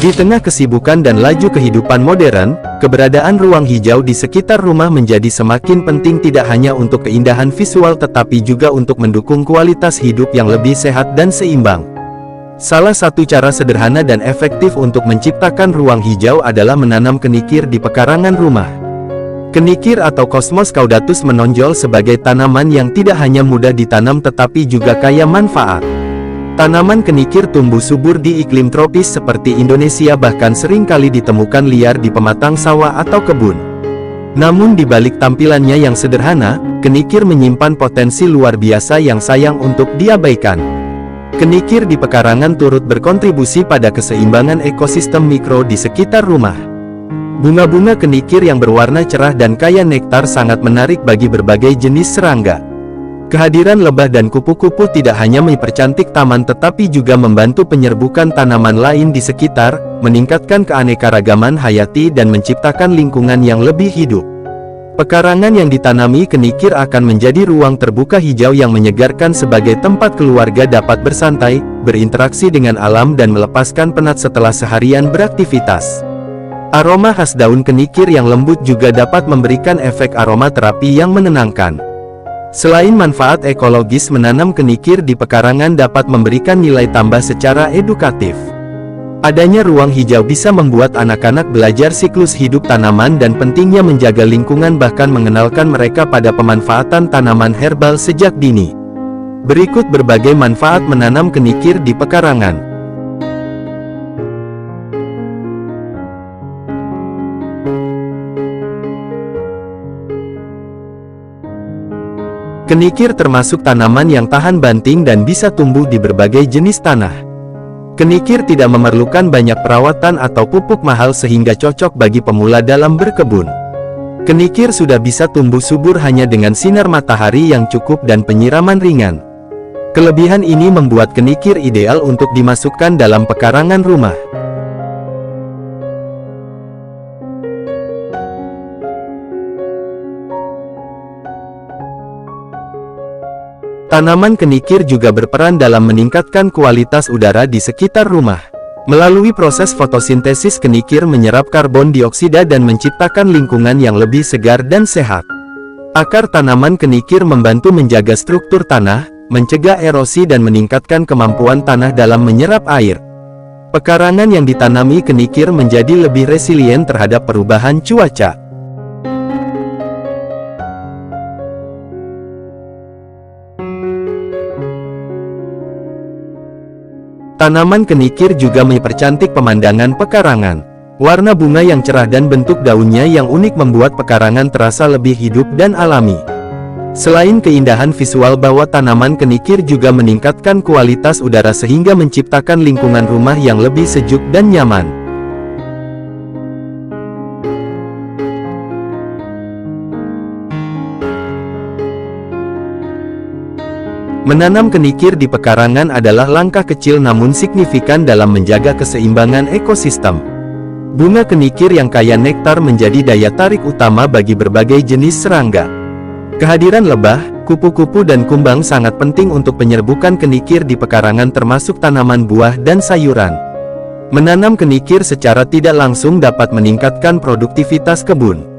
Di tengah kesibukan dan laju kehidupan modern, keberadaan ruang hijau di sekitar rumah menjadi semakin penting tidak hanya untuk keindahan visual tetapi juga untuk mendukung kualitas hidup yang lebih sehat dan seimbang. Salah satu cara sederhana dan efektif untuk menciptakan ruang hijau adalah menanam kenikir di pekarangan rumah. Kenikir atau Cosmos caudatus menonjol sebagai tanaman yang tidak hanya mudah ditanam tetapi juga kaya manfaat. Tanaman kenikir tumbuh subur di iklim tropis seperti Indonesia, bahkan sering kali ditemukan liar di pematang sawah atau kebun. Namun di balik tampilannya yang sederhana, kenikir menyimpan potensi luar biasa yang sayang untuk diabaikan. Kenikir di pekarangan turut berkontribusi pada keseimbangan ekosistem mikro di sekitar rumah. Bunga-bunga kenikir yang berwarna cerah dan kaya nektar sangat menarik bagi berbagai jenis serangga. Kehadiran lebah dan kupu-kupu tidak hanya mempercantik taman tetapi juga membantu penyerbukan tanaman lain di sekitar, meningkatkan keanekaragaman hayati dan menciptakan lingkungan yang lebih hidup. Pekarangan yang ditanami kenikir akan menjadi ruang terbuka hijau yang menyegarkan sebagai tempat keluarga dapat bersantai, berinteraksi dengan alam dan melepaskan penat setelah seharian beraktivitas. Aroma khas daun kenikir yang lembut juga dapat memberikan efek aromaterapi yang menenangkan. Selain manfaat ekologis, menanam kenikir di pekarangan dapat memberikan nilai tambah secara edukatif. Adanya ruang hijau bisa membuat anak-anak belajar siklus hidup tanaman dan pentingnya menjaga lingkungan, bahkan mengenalkan mereka pada pemanfaatan tanaman herbal sejak dini. Berikut berbagai manfaat menanam kenikir di pekarangan. Kenikir termasuk tanaman yang tahan banting dan bisa tumbuh di berbagai jenis tanah. Kenikir tidak memerlukan banyak perawatan atau pupuk mahal sehingga cocok bagi pemula dalam berkebun. Kenikir sudah bisa tumbuh subur hanya dengan sinar matahari yang cukup dan penyiraman ringan. Kelebihan ini membuat kenikir ideal untuk dimasukkan dalam pekarangan rumah. Tanaman kenikir juga berperan dalam meningkatkan kualitas udara di sekitar rumah. Melalui proses fotosintesis, kenikir menyerap karbon dioksida dan menciptakan lingkungan yang lebih segar dan sehat. Akar tanaman kenikir membantu menjaga struktur tanah, mencegah erosi dan meningkatkan kemampuan tanah dalam menyerap air. Pekarangan yang ditanami kenikir menjadi lebih resilien terhadap perubahan cuaca. Tanaman kenikir juga mempercantik pemandangan pekarangan. Warna bunga yang cerah dan bentuk daunnya yang unik membuat pekarangan terasa lebih hidup dan alami. Selain keindahan visual, bahwa tanaman kenikir juga meningkatkan kualitas udara sehingga menciptakan lingkungan rumah yang lebih sejuk dan nyaman. Menanam kenikir di pekarangan adalah langkah kecil namun signifikan dalam menjaga keseimbangan ekosistem. Bunga kenikir yang kaya nektar menjadi daya tarik utama bagi berbagai jenis serangga. Kehadiran lebah, kupu-kupu dan kumbang sangat penting untuk penyerbukan kenikir di pekarangan, termasuk tanaman buah dan sayuran. Menanam kenikir secara tidak langsung dapat meningkatkan produktivitas kebun.